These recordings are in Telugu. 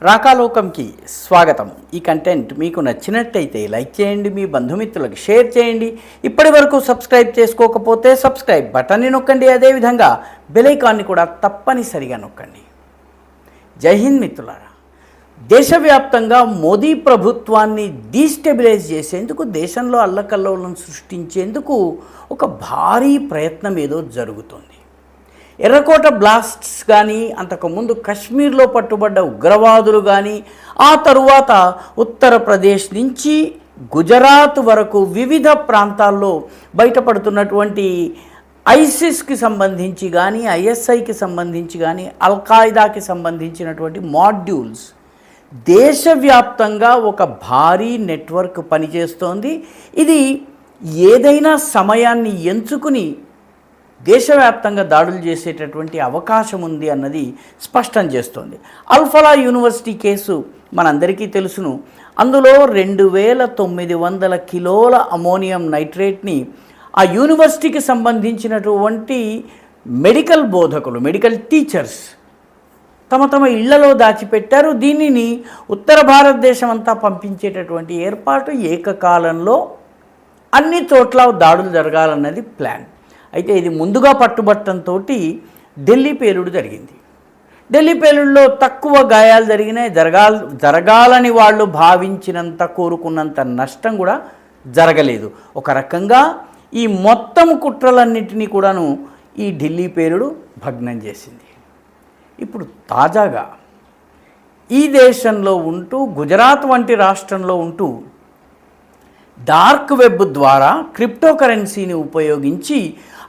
రాకాలోకంకి స్వాగతం. ఈ కంటెంట్ మీకు నచ్చినట్టయితే లైక్ చేయండి, మీ బంధుమిత్రులకు షేర్ చేయండి. ఇప్పటి వరకు సబ్స్క్రైబ్ చేసుకోకపోతే సబ్స్క్రైబ్ బటన్ని నొక్కండి. అదేవిధంగా బెల్ ఐకాన్ని కూడా తప్పనిసరిగా నొక్కండి. జై హింద్ మిత్రులారా. దేశవ్యాప్తంగా మోదీ ప్రభుత్వాన్ని డీస్టెబిలైజ్ చేసేందుకు, దేశంలో అల్లకల్లోలను సృష్టించేందుకు ఒక భారీ ప్రయత్నం ఏదో జరుగుతుంది. ఎర్రకోట బ్లాస్ట్స్ కానీ, అంతకుముందు కశ్మీర్లో పట్టుబడ్డ ఉగ్రవాదులు కానీ, ఆ తరువాత ఉత్తరప్రదేశ్ నుంచి గుజరాత్ వరకు వివిధ ప్రాంతాల్లో బయటపడుతున్నటువంటి ఐసిస్కి సంబంధించి కానీ, ఐఎస్ఐకి సంబంధించి కానీ, అల్ఖాయిదాకి సంబంధించినటువంటి మాడ్యూల్స్ దేశవ్యాప్తంగా ఒక భారీ నెట్వర్క్ పనిచేస్తోంది. ఇది ఏదైనా సమయాన్ని ఎంచుకుని దేశవ్యాప్తంగా దాడులు చేసేటటువంటి అవకాశం ఉంది అన్నది స్పష్టం చేస్తోంది. అల్ఫలా యూనివర్సిటీ కేసు మనందరికీ తెలుసును. అందులో 2900 కిలోల అమోనియం నైట్రేట్ని ఆ యూనివర్సిటీకి సంబంధించినటువంటి మెడికల్ బోధకులు, మెడికల్ టీచర్స్ తమ ఇళ్లలో దాచిపెట్టారు. దీనిని ఉత్తర భారతదేశం అంతా పంపించేటటువంటి ఏర్పాటు, ఏకకాలంలో అన్ని చోట్ల దాడులు జరగాలన్నది ప్లాన్. అయితే ఇది ముందుగా పట్టుబట్టంతో ఢిల్లీ పేలుడు జరిగింది. ఢిల్లీ పేలుడులో తక్కువ గాయాలు జరిగినాయి. జరగాలని వాళ్ళు భావించినంత, కోరుకున్నంత నష్టం కూడా జరగలేదు. ఒక రకంగా ఈ మొత్తం కుట్రలన్నింటినీ కూడాను ఈ ఢిల్లీ పేలుడు భగ్నం చేసింది. ఇప్పుడు తాజాగా ఈ దేశంలో ఉంటూ, గుజరాత్ వంటి రాష్ట్రంలో ఉంటూ డార్క్ వెబ్ ద్వారా క్రిప్టో కరెన్సీని ఉపయోగించి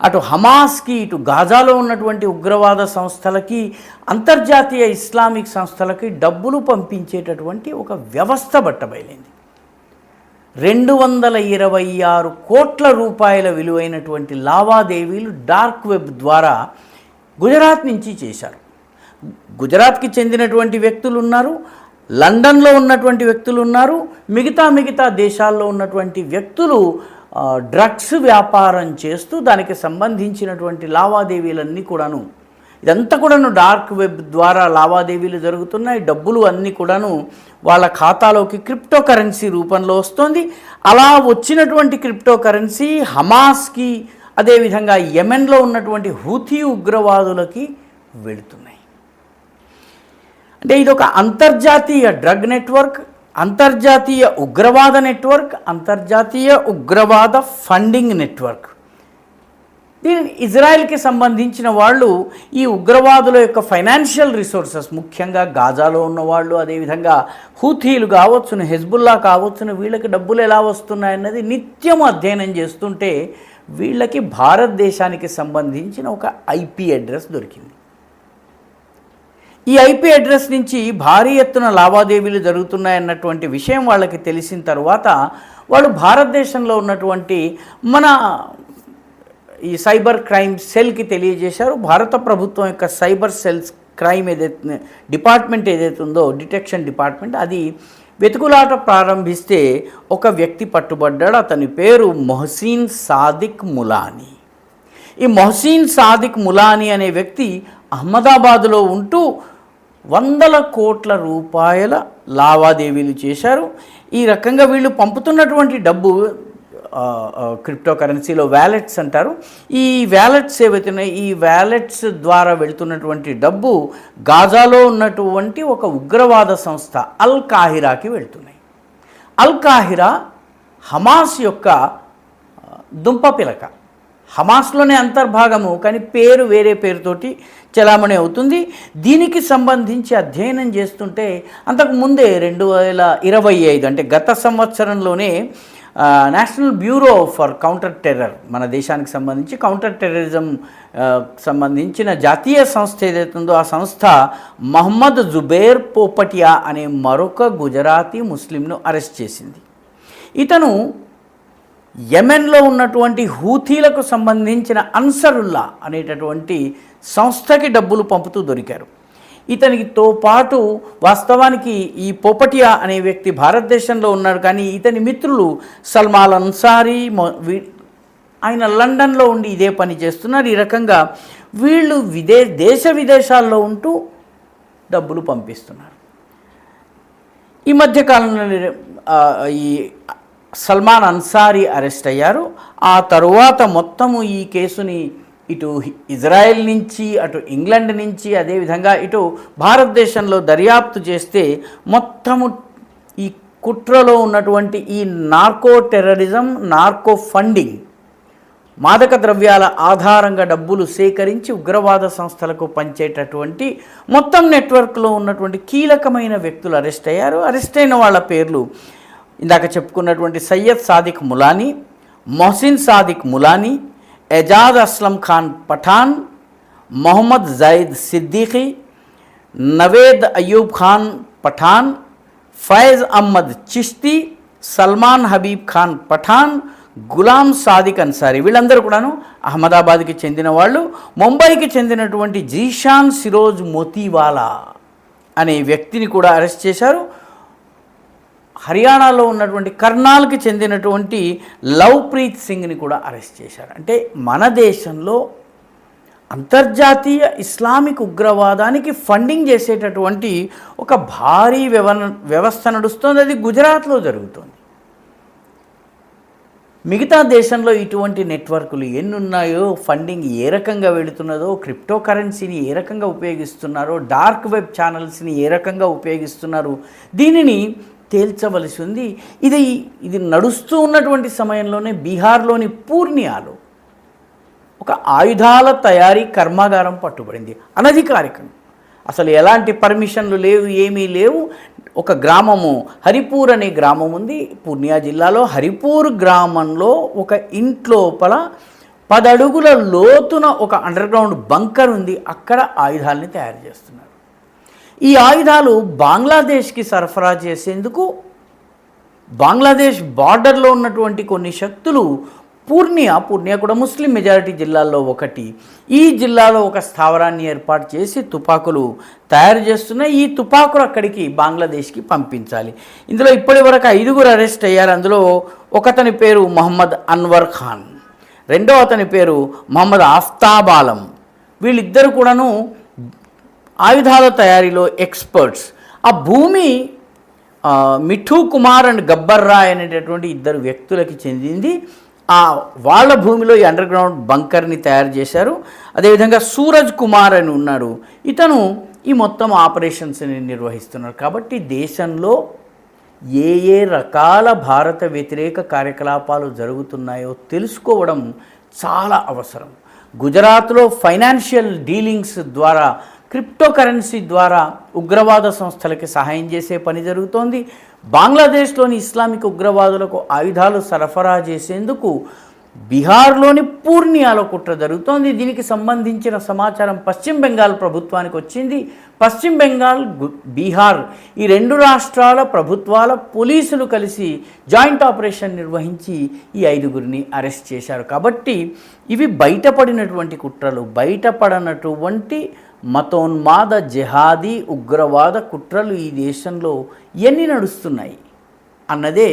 అటు హమాస్కి, ఇటు గాజాలో ఉన్నటువంటి ఉగ్రవాద సంస్థలకి, అంతర్జాతీయ ఇస్లామిక్ సంస్థలకి డబ్బులు పంపించేటటువంటి ఒక వ్యవస్థ బట్టబయలైంది. 226 కోట్ల రూపాయల విలువైనటువంటి లావాదేవీలు డార్క్ వెబ్ ద్వారా గుజరాత్ నుంచి చేశారు. గుజరాత్కి చెందినటువంటి వ్యక్తులు ఉన్నారు, లండన్లో ఉన్నటువంటి వ్యక్తులు ఉన్నారు, మిగతా దేశాల్లో ఉన్నటువంటి వ్యక్తులు డ్రగ్స్ వ్యాపారం చేస్తూ దానికి సంబంధించినటువంటి లావాదేవీలన్నీ కూడాను, ఇదంతా కూడాను డార్క్ వెబ్ ద్వారా లావాదేవీలు జరుగుతున్నాయి. డబ్బులు అన్నీ కూడాను వాళ్ళ ఖాతాలోకి క్రిప్టో కరెన్సీ రూపంలో వస్తుంది. అలా వచ్చినటువంటి క్రిప్టో కరెన్సీ హమాస్కి, అదేవిధంగా యెమెన్లో ఉన్నటువంటి హూథీ ఉగ్రవాదులకి వెళుతున్నాయి. అంటే ఇదొక అంతర్జాతీయ డ్రగ్ నెట్వర్క్, అంతర్జాతీయ ఉగ్రవాద నెట్వర్క్, అంతర్జాతీయ ఉగ్రవాద ఫండింగ్ నెట్వర్క్. దీని ఇజ్రాయెల్కి సంబంధించిన వాళ్ళు ఈ ఉగ్రవాదుల యొక్క ఫైనాన్షియల్ రిసోర్సెస్, ముఖ్యంగా గాజాలో ఉన్నవాళ్ళు, అదేవిధంగా హూథీలు కావచ్చును, హెజ్బుల్లా కావచ్చును, వీళ్ళకి డబ్బులు ఎలా వస్తున్నాయన్నది నిత్యం అధ్యయనం చేస్తుంటే వీళ్ళకి భారతదేశానికి సంబంధించిన ఒక ఐపీ అడ్రస్ దొరికింది. ఈ ఐపీ అడ్రస్ నుంచి భారీ ఎత్తున లావాదేవీలు జరుగుతున్నాయన్నటువంటి విషయం వాళ్ళకి తెలిసిన తర్వాత వాళ్ళు భారతదేశంలో ఉన్నటువంటి మన ఈ సైబర్ క్రైమ్ సెల్కి తెలియజేశారు. భారత ప్రభుత్వం యొక్క సైబర్ సెల్స్ క్రైమ్ ఏదైతే డిపార్ట్మెంట్ ఏదైతే ఉందో, డిటెక్షన్ డిపార్ట్మెంట్, అది వెతుకులాట ప్రారంభిస్తే ఒక వ్యక్తి పట్టుబడ్డాడు. అతని పేరు మొహసిన్ సాదిక్ ములానీ. ఈ మొహసిన్ సాదిక్ ములానీ అనే వ్యక్తి అహ్మదాబాదులో ఉంటూ 100 కోట్ల రూపాయల లావాదేవీలు చేశారు. ఈ రకంగా వీళ్ళు పంపుతున్నటువంటి డబ్బు క్రిప్టో కరెన్సీలో వ్యాలెట్స్ అంటారు. ఈ వ్యాలెట్స్ ఏవైతున్నాయి, ఈ వ్యాలెట్స్ ద్వారా వెళ్తున్నటువంటి డబ్బు గాజాలో ఉన్నటువంటి ఒక ఉగ్రవాద సంస్థ అల్ కాహిరాకి వెళ్తున్నాయి. అల్ కాహిరా హమాస్ యొక్క దుంపపిలక, హమాస్లోనే అంతర్భాగము, కానీ పేరు వేరే పేరుతోటి చలామణి అవుతుంది. దీనికి సంబంధించి అధ్యయనం చేస్తుంటే అంతకుముందే 2025 అంటే గత సంవత్సరంలోనే national bureau for counter terror, మన దేశానికి సంబంధించి కౌంటర్ టెర్రరిజం సంబంధించిన జాతీయ సంస్థ ఏదైతుందో ఆ సంస్థ మహమ్మద్ జుబేర్ పోపటియా అనే మరొక గుజరాతీ ముస్లింను అరెస్ట్ చేసింది. ఇతను యెమెన్లో ఉన్నటువంటి హూథీలకు సంబంధించిన అన్సరుల్లా అనేటటువంటి సంస్థకి డబ్బులు పంపుతూ దొరికారు. ఇతనితో పాటు వాస్తవానికి ఈ పోపటియా అనే వ్యక్తి భారతదేశంలో ఉన్నాడు, కానీ ఇతని మిత్రులు సల్మాన్ అన్సారీ, ఆయన లండన్లో ఉండి ఇదే పని చేస్తున్నారు. ఈ రకంగా వీళ్ళు దేశ విదేశాల్లో ఉంటూ డబ్బులు పంపిస్తున్నారు. ఈ మధ్య కాలంలో ఈ సల్మాన్ అన్సారీ అరెస్ట్ అయ్యారు. ఆ తరువాత మొత్తము ఈ కేసుని ఇటు ఇజ్రాయెల్ నుంచి, అటు ఇంగ్లాండ్ నుంచి, అదేవిధంగా ఇటు భారతదేశంలో దర్యాప్తు చేస్తే మొత్తము ఈ కుట్రలో ఉన్నటువంటి ఈ నార్కో టెర్రరిజం, నార్కో ఫండింగ్, మాదక ద్రవ్యాల ఆధారంగా డబ్బులు సేకరించి ఉగ్రవాద సంస్థలకు పంచేటటువంటి మొత్తం నెట్వర్క్లో ఉన్నటువంటి కీలకమైన వ్యక్తులు అరెస్ట్ అయ్యారు. అరెస్ట్ అయిన వాళ్ళ పేర్లు ఇందాక చెప్పుకున్నటువంటి సయ్యద్ సాదిక్ ములానీ, మొహసిన్ సాదిక్ ములానీ, ఎజాద్ అస్లం ఖాన్ పఠాన్, మొహమ్మద్ జైద్ సిద్దిఖీ, నవేద్ అయ్యూబ్ ఖాన్ పఠాన్, ఫైజ్ అహ్మద్ చిష్తి, సల్మాన్ హబీబ్ ఖాన్ పఠాన్, గులాం సాదిక్ అన్సారీ. వీళ్ళందరూ కూడాను అహ్మదాబాద్కి చెందిన వాళ్ళు. ముంబైకి చెందినటువంటి జీషాన్ సిరోజ్ మోతీవాలా అనే వ్యక్తిని కూడా అరెస్ట్ చేశారు. హర్యానాలో ఉన్నటువంటి కర్నాల్కి చెందినటువంటి లవ్ప్రీత్ సింగ్ని కూడా అరెస్ట్ చేశారు. అంటే మన దేశంలో అంతర్జాతీయ ఇస్లామిక్ ఉగ్రవాదానికి ఫండింగ్ చేసేటటువంటి ఒక భారీ వ్యవస్థ నడుస్తుంది. అది గుజరాత్లో జరుగుతుంది. మిగతా దేశంలో ఇటువంటి నెట్వర్క్లు ఎన్ని ఉన్నాయో, ఫండింగ్ ఏ రకంగా వెళుతున్నదో, క్రిప్టో కరెన్సీని ఏ రకంగా ఉపయోగిస్తున్నారో, డార్క్ వెబ్ ఛానల్స్ని ఏ రకంగా ఉపయోగిస్తున్నారు, దీనిని తేల్చవలసి ఉంది. ఇది నడుస్తూ ఉన్నటువంటి సమయంలోనే బీహార్లోని పూర్ణియాలో ఒక ఆయుధాల తయారీ కర్మాగారం పట్టుబడింది అనధికారికంగా. అసలు ఎలాంటి పర్మిషన్లు లేవు, ఏమీ లేవు. ఒక గ్రామము హరిపూర్ అనే గ్రామం ఉంది పూర్ణియా జిల్లాలో. హరిపూర్ గ్రామంలో ఒక ఇంట్లోపల 10 అడుగుల లోతున ఒక అండర్గ్రౌండ్ బంకర్ ఉంది. అక్కడ ఆయుధాలని తయారు చేస్తున్నారు. ఈ ఆయుధాలు బంగ్లాదేశ్కి సరఫరా చేసేందుకు బంగ్లాదేశ్ బార్డర్లో ఉన్నటువంటి కొన్ని శక్తులు పూర్ణియా కూడా ముస్లిం మెజారిటీ జిల్లాల్లో ఒకటి. ఈ జిల్లాలో ఒక స్థావరాన్ని ఏర్పాటు చేసి తుపాకులు తయారు చేస్తున్నాయి. ఈ తుపాకులు అక్కడికి బంగ్లాదేశ్కి పంపించాలి. ఇందులో ఇప్పటి వరకు 5గురు అరెస్ట్ అయ్యారు. అందులో ఒకతని పేరు మొహమ్మద్ అన్వర్ ఖాన్, రెండో అతని పేరు మొహమ్మద్ ఆఫ్తాబ్ ఆలం. వీళ్ళిద్దరు కూడాను ఆయుధాల తయారీలో ఎక్స్పర్ట్స్. ఆ భూమి మిఠూ కుమార్ అండ్ గబ్బర్ రాయ్ అనేటటువంటి 2 వ్యక్తులకి చెందింది. వాళ్ళ భూమిలో ఈ అండర్గ్రౌండ్ బంకర్ని తయారు చేశారు. అదేవిధంగా సూరజ్ కుమార్ అని ఉన్నాడు. ఇతను ఈ మొత్తం ఆపరేషన్స్ని నిర్వహిస్తున్నారు. కాబట్టి దేశంలో ఏ రకాల భారత వ్యతిరేక కార్యకలాపాలు జరుగుతున్నాయో తెలుసుకోవడం చాలా అవసరం. గుజరాత్లో ఫైనాన్షియల్ డీలింగ్స్ ద్వారా, క్రిప్టో కరెన్సీ ద్వారా ఉగ్రవాద సంస్థలకి సహాయం చేసే పని జరుగుతోంది. బంగ్లాదేశ్లోని ఇస్లామిక్ ఉగ్రవాదులకు ఆయుధాలు సరఫరా చేసేందుకు బీహార్లోని పూర్ణియాలో కుట్ర జరుగుతోంది. దీనికి సంబంధించిన సమాచారం పశ్చిమ బెంగాల్ ప్రభుత్వానికి వచ్చింది. పశ్చిమ బెంగాల్, బీహార్ ఈ 2 రాష్ట్రాల ప్రభుత్వాల పోలీసులు కలిసి జాయింట్ ఆపరేషన్ నిర్వహించి ఈ 5గురిని అరెస్ట్ చేశారు. కాబట్టి ఇవి బయటపడినటువంటి కుట్రలు. బయటపడనటువంటి మతోన్మాద జిహాదీ ఉగ్రవాద కుట్రలు ఈ దేశంలో ఎన్ని నడుస్తున్నాయి అన్నదే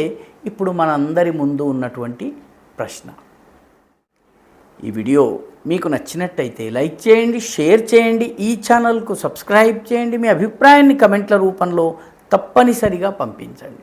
ఇప్పుడు మనందరి ముందు ఉన్నటువంటి ప్రశ్న. ఈ వీడియో మీకు నచ్చినట్టయితే లైక్ చేయండి, షేర్ చేయండి, ఈ ఛానల్కు సబ్స్క్రైబ్ చేయండి. మీ అభిప్రాయాన్ని కమెంట్ల రూపంలో తప్పనిసరిగా పంపించండి.